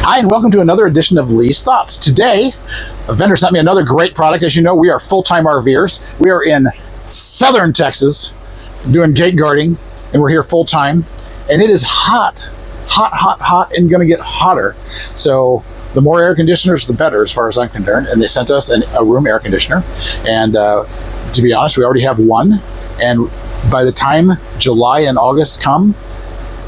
Hi, and welcome to another edition of Lee's Thoughts. Today, a vendor sent me another great product. As you know, we are full-time RVers. We are in southern Texas doing gate guarding, and we're here full-time. And it is hot, and going to get hotter. So the more air conditioners, the better, as far as I'm concerned. And they sent us a room air conditioner. And to be honest, we already have one. And by the time July and August come,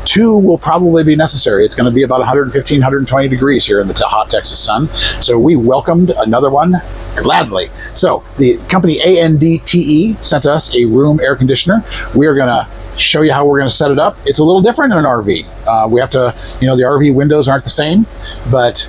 2 will probably be necessary. It's going to be about 115, 120 degrees here in the hot Texas sun. So we welcomed another one gladly. So the company ANDTE sent us a room air conditioner. We are going to show you how we're going to set it up. It's a little different in an RV. We have to, the RV windows aren't the same, but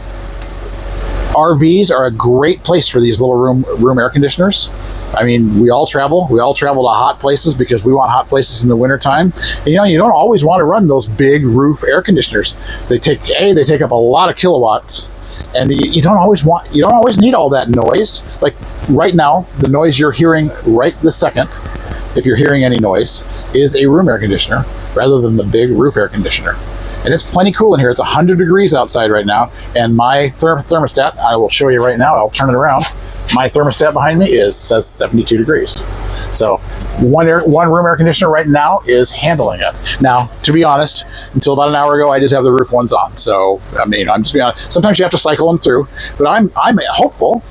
RVs are a great place for these little room air conditioners. I mean, we all travel to hot places because we want hot places in the wintertime. And, you don't always want to run those big roof air conditioners. They take up a lot of kilowatts, and you don't always need all that noise. Like right now, the noise you're hearing right this second, if you're hearing any noise, is a room air conditioner rather than the big roof air conditioner. And it's plenty cool in here. It's 100 degrees outside right now, and my thermostat, I will show you right now. I'll turn it around. My thermostat behind me says 72 degrees. So one room air conditioner right now is handling it. Now, to be honest, until about an hour ago, I did have the roof ones on. So, I'm just being honest. Sometimes you have to cycle them through, but I'm hopeful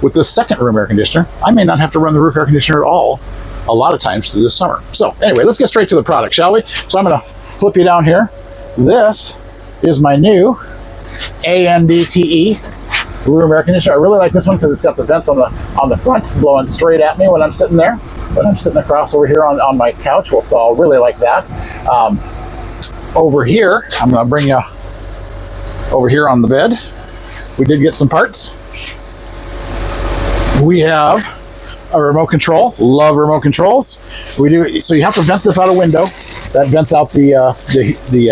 with the second room air conditioner, I may not have to run the roof air conditioner at all a lot of times through this summer. So anyway, let's get straight to the product, shall we? So I'm going to flip you down here. This is my new ANDTE room air conditioner. I really like this one because it's got the vents on the front blowing straight at me when I'm sitting there. When I'm sitting across over here on my couch, so I'll really like that. Over here, I'm going to bring you over here on the bed. We did get some parts. We have a remote control. Love remote controls. We do. So you have to vent this out a window. That vents out the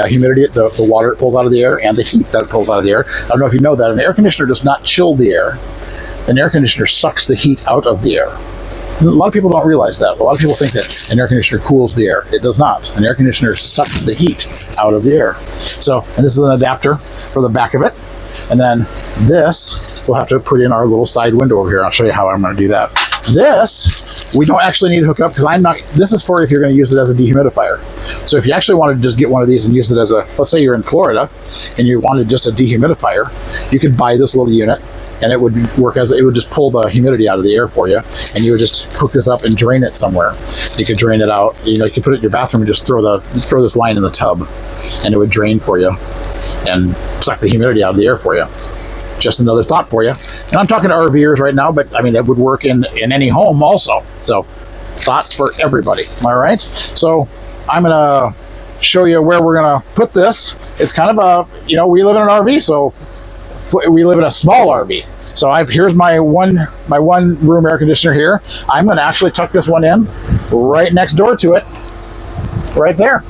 humidity, the water it pulls out of the air, and the heat that it pulls out of the air. I don't know if you know that. An air conditioner does not chill the air. An air conditioner sucks the heat out of the air. A lot of people don't realize that. A lot of people think that an air conditioner cools the air. It does not. An air conditioner sucks the heat out of the air. So, and this is an adapter for the back of it. And then this, we'll have to put in our little side window over here. I'll show you how I'm going to do that. This, we don't actually need to hook up because this is for if you're going to use it as a dehumidifier. So if you actually wanted to just get one of these and use it as let's say you're in Florida and you wanted just a dehumidifier, you could buy this little unit and it would work it would just pull the humidity out of the air for you, and you would just hook this up and drain it somewhere. You could drain it out. You could put it in your bathroom and just throw this line in the tub, and it would drain for you and suck the humidity out of the air for you. Just another thought for you. And I'm talking to RVers right now, but I mean, that would work in any home also. So thoughts for everybody. All right. So I'm going to show you where we're going to put this. It's kind of we live in an RV, so we live in a small RV. So here's my one room air conditioner here. I'm going to actually tuck this one in right next door to it, right there.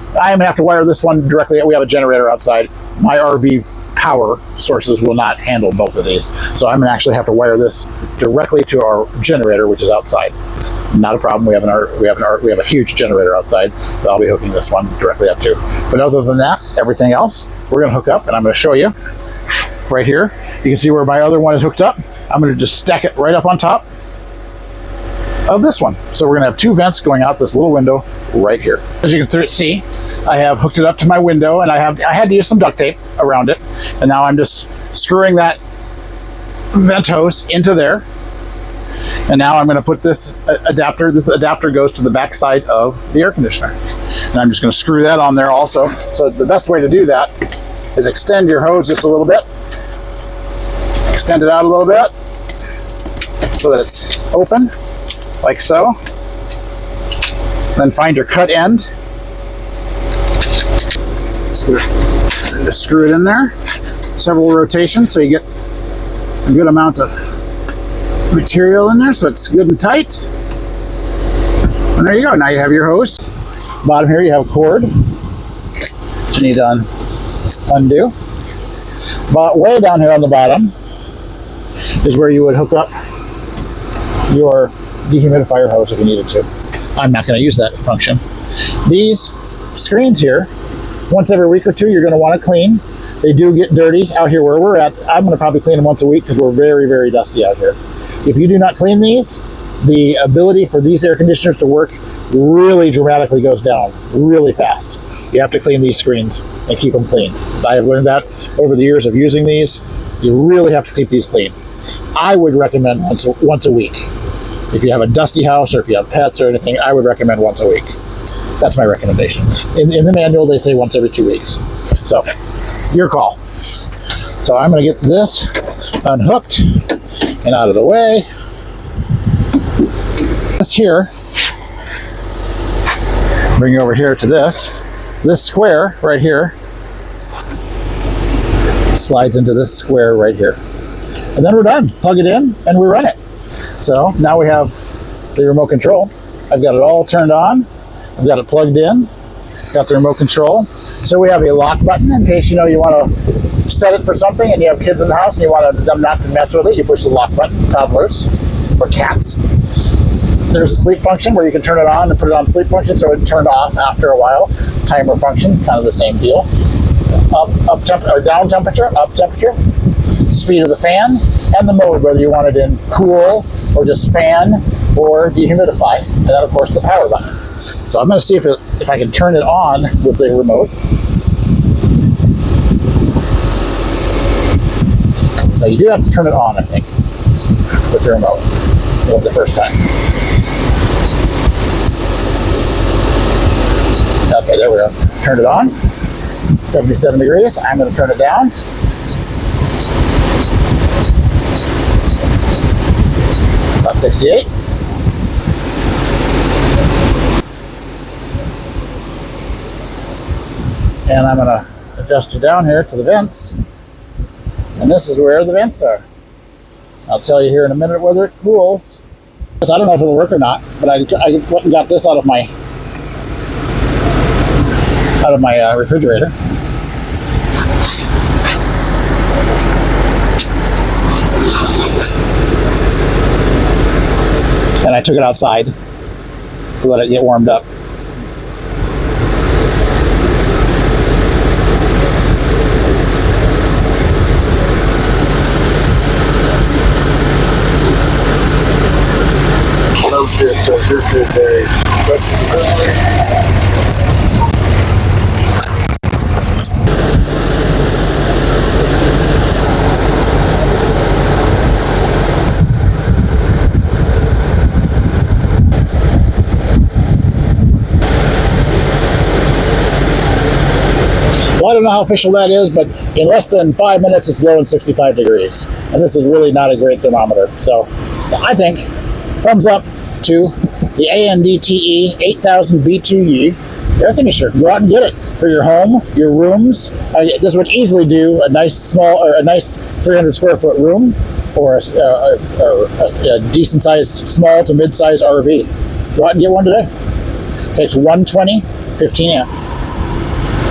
I'm going to have to wire this one directly. We have a generator outside. My RV power sources will not handle both of these, so I'm going to actually have to wire this directly to our generator, which is outside. Not a problem. We have a huge generator outside that I'll be hooking this one directly up to. But other than that, everything else we're going to hook up, and I'm going to show you right here. You can see where my other one is hooked up. I'm going to just stack it right up on top of this one. So we're going to have 2 vents going out this little window right here. As you can see, I have hooked it up to my window, and I had to use some duct tape around it, and now I'm just screwing that vent hose into there. And now I'm going to put this adapter. This adapter goes to the back side of the air conditioner, and I'm just going to screw that on there also. So the best way to do that is extend your hose just a little bit. Extend it out a little bit so that it's open, like so. Then find your cut end. Just screw it in there. Several rotations so you get a good amount of material in there so it's good and tight. And there you go. Now you have your hose. Bottom here you have a cord that you need to undo. But way down here on the bottom is where you would hook up your dehumidifier hose if you needed to. I'm not going to use that function. These screens here, once every week or two, you're going to want to clean. They do get dirty out here where we're at. I'm going to probably clean them once a week because we're very, very dusty out here. If you do not clean these, the ability for these air conditioners to work really dramatically goes down really fast. You have to clean these screens and keep them clean. I have learned that over the years of using these. You really have to keep these clean. I would recommend once a week. If you have a dusty house or if you have pets or anything, I would recommend once a week. That's my recommendation. In the manual, they say once every 2 weeks. So, your call. So I'm going to get this unhooked and out of the way. This here, bring it over here to this. This square right here slides into this square right here. And then we're done. Plug it in and we run it. So now we have the remote control. I've got it all turned on. I've got it plugged in. Got the remote control. So we have a lock button in case you want to set it for something and you have kids in the house and you want them not to mess with it. You push the lock button, toddlers or cats. There's a sleep function where you can turn it on and put it on sleep function so it turned off after a while. Timer function, kind of the same deal. Up or down temperature, up temperature, speed of the fan, and the mode, whether you want it in cool or just fan or dehumidify, and then of course the power button. So I'm going to see if I can turn it on with the remote. So you do have to turn it on, I think, with the remote the first time. Okay, there we go. Turn it on. 77 degrees. I'm going to turn it down. About 68. And I'm going to adjust you down here to the vents. And this is where the vents are. I'll tell you here in a minute whether it cools. I don't know if it'll work or not, but I went and got this out of my refrigerator. And I took it outside to let it get warmed up. So this is very well, I don't know how official that is, but in less than 5 minutes it's going 65 degrees. And this is really not a great thermometer. So I think thumbs up to the ANDTE 8000 B2E air conditioner. Go out and get it for your home, your rooms. This would easily do a nice 300 square foot room or a decent sized small to mid sized RV. Go out and get one today. Takes 120, 15 amp.